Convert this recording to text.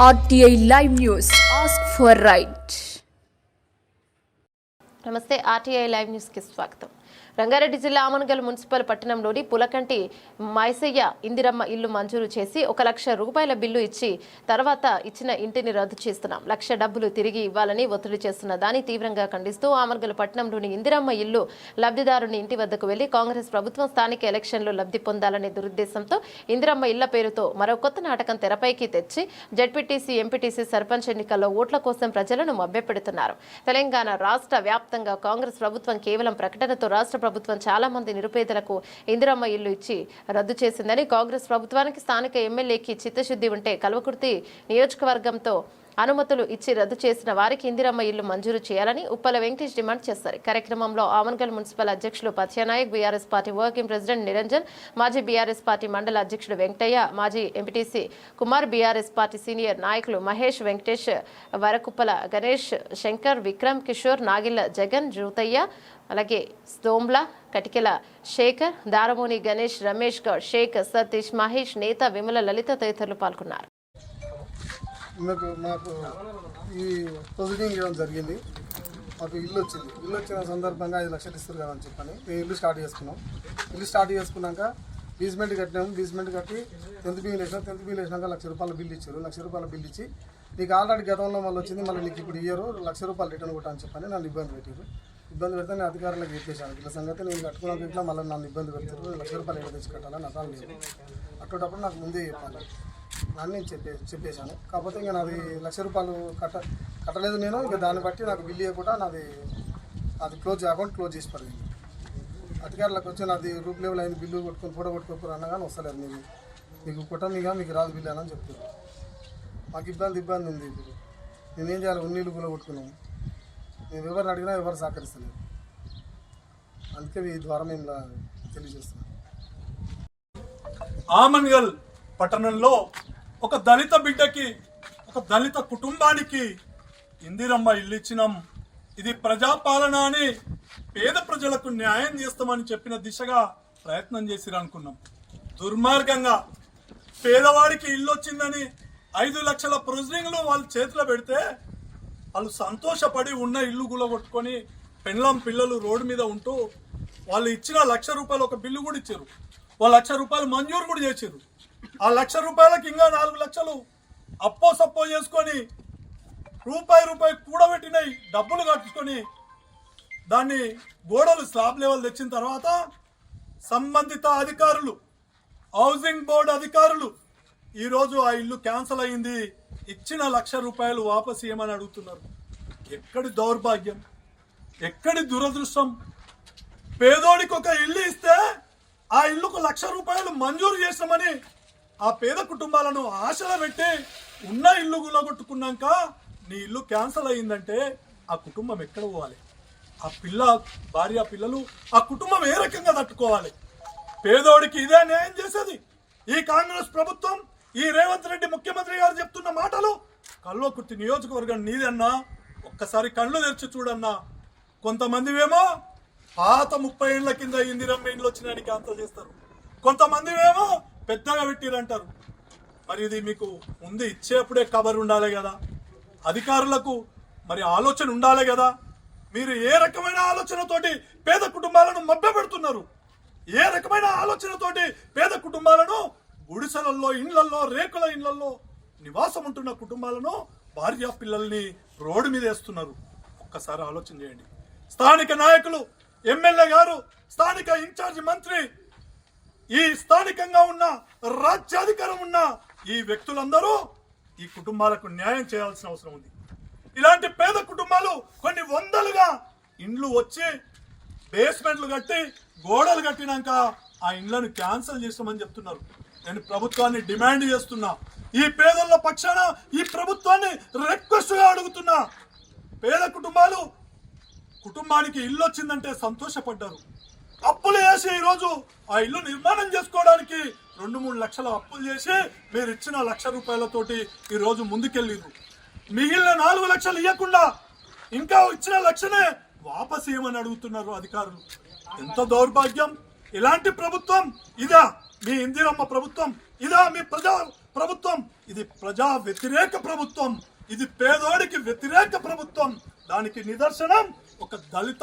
RTI Live News. Ask for right. నమస్తే RTI live news కి స్వాగతం. రంగారెడ్డి జిల్లా ఆమన్గల్ మున్సిపల్ పట్టణంలోని పులకంటి మైసయ్య ఇందిరమ్మ ఇల్లు మంజూరు చేసి 1 లక్ష రూపాయల బిల్లు ఇచ్చి తర్వాత ఇచ్చిన ఇంటిని రద్దు చేస్తున్నాం. లక్ష డబ్బులు తిరిగి ఇవ్వాలని ఒత్తిడి చేస్తున్న దాన్ని తీవ్రంగా ఖండిస్తూ ఆమన్గల్ పట్టణంలోని ఇందిరమ్మ ఇల్లు లబ్ధిదారుని ఇంటి వద్దకు వెళ్లి కాంగ్రెస్ ప్రభుత్వం స్థానిక ఎలక్షన్లో లబ్ధి పొందాలనే దురుద్దేశంతో ఇందిరమ్మ ఇళ్ల పేరుతో మరో కొత్త నాటకం తెరపైకి తెచ్చి జెడ్పీటీసీ, ఎంపీటీసీ, సర్పంచ్ ఎన్నికల్లో ఓట్ల కోసం ప్రజలను మభ్యపెడుతున్నారు. తెలంగాణ రాష్ట్ర వ్యాప్తంగా కాంగ్రెస్ ప్రభుత్వం కేవలం ప్రకటనతో రాష్ట్ర ప్రభుత్వం చాలా మంది నిరుపేదలకు ఇందిరమ్మ ఇల్లు ఇచ్చి రద్దు చేసిందని, కాంగ్రెస్ ప్రభుత్వానికి స్థానిక ఎమ్మెల్యేకి చిత్తశుద్ధి ఉంటే కల్వకుర్తి నియోజకవర్గంతో అనుమతులు ఇచ్చి రద్దు చేసిన వారికి ఇందిరమ్మ ఇల్లు మంజూరు చేయాలని ఉప్పల వెంకటేష్ డిమాండ్ చేశారు. కార్యక్రమంలో ఆమన్గల్ మున్సిపల్ అధ్యక్షులు Patyanayak, BRS party working president Niranjan, మాజీ బీఆర్ఎస్ పార్టీ మండల అధ్యక్షుడు వెంకటయ్య, మాజీ MPTC Kumar, BRS party senior నాయకులు మహేష్, వెంకటేష్, వరకుప్పల గణేష్, శంకర్, విక్రమ్, కిషోర్, నాగిల్ల జగన్, జూతయ్య, అలాగే స్తోమ్ల, కటికెల శేఖర్, దారమోని గణేష్, రమేష్ గౌడ్, షేక్, సతీష్, మహేష్, నేత విమల, లలిత తదితరులు పాల్గొన్నారు. మాకు ఈ ప్రొసీడింగ్ ఇవ్వడం జరిగింది. మాకు ఇల్లు వచ్చిన సందర్భంగా 5 లక్షలు ఇస్తారు కదా అని చెప్పని మేము ఇల్లు స్టార్ట్ చేసుకున్నాం. ఇల్లు స్టార్ట్ చేసుకున్నాక బేస్మెంట్ కట్టినాము. బేస్మెంట్ కట్టి 10th బిల్ వేసినాం. 10th బిల్ వేసినాక 1 లక్ష రూపాయల బిల్ ఇచ్చారు. 1 లక్ష రూపాయల బిల్ ఇచ్చి నీకు ఆల్రెడీ గతంలో మళ్ళీ వచ్చింది, మళ్ళీ నీకు ఇప్పుడు ఇయ్యరు, 1 లక్ష రూపాయలు రిటర్న్ కొట్టని చెప్పని నన్ను ఇబ్బంది పెట్టారు. ఇబ్బంది పెడితే నేను అధికారులకు చెప్పేశాను. ఇట్లా సంగతి నేను కట్టుకున్నాక ఇట్లా మళ్ళీ నన్ను ఇబ్బంది పెడతారు, 1 లక్ష రూపాయలు ఎక్కడ తెచ్చి కట్టాలని అర్థం లేదు. అట్టేటప్పుడు నాకు ముందే చెప్పాలి అని నేను చెప్పేశాను. కాకపోతే ఇంకా నాది 1 లక్ష రూపాయలు కట్టలేదు నేను. ఇంకా దాన్ని బట్టి నాకు బిల్లు ఇవ్వకుండా నాది అకౌంట్ క్లోజ్ చేసి పడింది. అధికారులకు వచ్చి నాది రూప్ లెవెల్ అయింది, బిల్లు కొట్టుకొని ఫోటో కొట్టుకోకపోరు అన్నగానే వస్తలేదు. మీకు కొట్టనిగా మీకు రాదు బిల్లు అని చెప్తారు. మాకు ఇబ్బంది ఉంది. ఇప్పుడు నేనేం చేయాలి? ఉన్నీళ్ళు కూడా కొట్టుకున్నాము. మేము ఎవరిని అడిగినా ఎవరు సహకరిస్తలేదు. అందుకే ఈ ద్వారా మేము తెలియజేస్తున్నాం. ఆమన్గల్ పట్టణంలో ఒక దళిత బిడ్డకి, ఒక దళిత కుటుంబానికి ఇందిరమ్మ ఇల్లు ఇచ్చినాం. ఇది ప్రజాపాలన అని పేద ప్రజలకు న్యాయం చేస్తామని చెప్పిన దిశగా ప్రయత్నం చేసిరనుకున్నాం. దుర్మార్గంగా పేదవాడికి ఇల్లు వచ్చిందని 5 లక్షల ప్రొసీడింగ్లు వాళ్ళ చేతిలో పెడితే వాళ్ళు సంతోషపడి ఉన్న ఇల్లు గులగొట్టుకొని పెళ్ళం పిల్లలు రోడ్డు మీద ఉంటూ వాళ్ళు ఇచ్చిన 1 లక్ష రూపాయలు ఒక బిల్లు కూడా ఇచ్చారు. 1 లక్ష రూపాయలు మంజూరు కూడా చేశారు. ఆ 1 లక్ష రూపాయలకి ఇంకా 4 లక్షలు సప్పో చేసుకొని రూపాయి కూడబెట్టినవి డబ్బులు కట్టుకొని దాన్ని గోడలు స్లాబ్ లెవెల్ తెచ్చిన తర్వాత సంబంధిత అధికారులు, హౌసింగ్ బోర్డు అధికారులు ఈరోజు ఆ ఇల్లు క్యాన్సిల్ అయింది, ఇచ్చిన 1 లక్ష రూపాయలు వాపసు ఇవ్వమని అడుగుతున్నారు. ఎక్కడి దౌర్భాగ్యం, ఎక్కడి దురదృష్టం! పేదోడికి ఒక ఇల్లు ఇస్తే ఆ ఇల్లుకు 1 లక్ష రూపాయలు మంజూరు చేసామని ఆ పేద కుటుంబాలను ఆశలు పెట్టి ఉన్న ఇల్లు గులగొట్టుకున్నాక నీ ఇల్లు క్యాన్సిల్ అయ్యిందంటే ఆ కుటుంబం ఎక్కడ పోవాలి? ఆ భార్య పిల్లలు ఆ కుటుంబం ఏ రకంగా తట్టుకోవాలి? పేదోడికి ఇదే న్యాయం చేసేది ఈ కాంగ్రెస్ ప్రభుత్వం, ఈ రేవంత్ రెడ్డి ముఖ్యమంత్రి గారు చెప్తున్న మాటలు కల్వకుర్తి నియోజకవర్గం నీదన్నా ఒక్కసారి కళ్ళు తెరిచి చూడన్నా. కొంతమందివేమో పాత 30 ఏళ్ల కింద ఇందిరమ్మ ఇండ్లు వచ్చినాయని క్యాన్సల్ చేస్తారు, కొంతమందివేమో పెద్దగా పెట్టిరంటారు. మరి ఇది మీకు ముందు ఇచ్చేప్పుడే కబర్ ఉండాలి కదా, అధికారులకు మరి ఆలోచన ఉండాలి కదా. మీరు ఏ రకమైన ఆలోచనతోటి పేద కుటుంబాలను మభ్యపెడుతున్నారు? ఏ రకమైన ఆలోచనతోటి పేద కుటుంబాలను గుడిసెలలో, ఇండ్లలో, రేకుల ఇండ్లలో నివాసం ఉంటున్న కుటుంబాలను, భార్య పిల్లల్ని రోడ్డు మీద వేస్తున్నారు? ఒక్కసారి ఆలోచన చేయండి. స్థానిక నాయకులు, ఎమ్మెల్యే గారు, స్థానిక ఇన్ఛార్జి మంత్రి, ఈ స్థానికంగా ఉన్న రాజ్యాధికారం ఉన్న ఈ వ్యక్తులందరూ ఈ కుటుంబాలకు న్యాయం చేయాల్సిన అవసరం ఉంది. ఇలాంటి పేద కుటుంబాలు కొన్ని వందలుగా ఇండ్లు వచ్చి బేస్మెంట్లు కట్టి గోడలు కట్టినాక ఆ ఇండ్లను క్యాన్సిల్ చేస్తామని చెప్తున్నారు. నేను ప్రభుత్వాన్ని డిమాండ్ చేస్తున్నా, ఈ పేదల పక్షాన ఈ ప్రభుత్వాన్ని రిక్వెస్ట్గా అడుగుతున్నా. పేద కుటుంబానికి ఇల్లు వచ్చిందంటే సంతోషపడ్డారు. అప్పులు చేసి ఈరోజు ఆ ఇల్లు నిర్మాణం చేసుకోవడానికి 2-3 లక్షల అప్పులు చేసి మీరు ఇచ్చిన 1 లక్ష రూపాయలతోటి ఈరోజు ముందుకెళ్ళిండ్రు. మిగిలిన 4 లక్షలు ఇవ్వకుండా ఇంకా ఇచ్చిన 1 లక్షనే వాపసు ఇవ్వమని అడుగుతున్నారు అధికారులు. ఎంత దౌర్భాగ్యం! ఇలాంటి ప్రభుత్వం ఇదా? మీ ఇందిరమ్మ ప్రభుత్వం, ఇదా మీ ప్రజా ప్రభుత్వం. ఇది ప్రజా వ్యతిరేక ప్రభుత్వం, ఇది పేదోడికి వ్యతిరేక ప్రభుత్వం. దానికి నిదర్శనం ఒక దళిత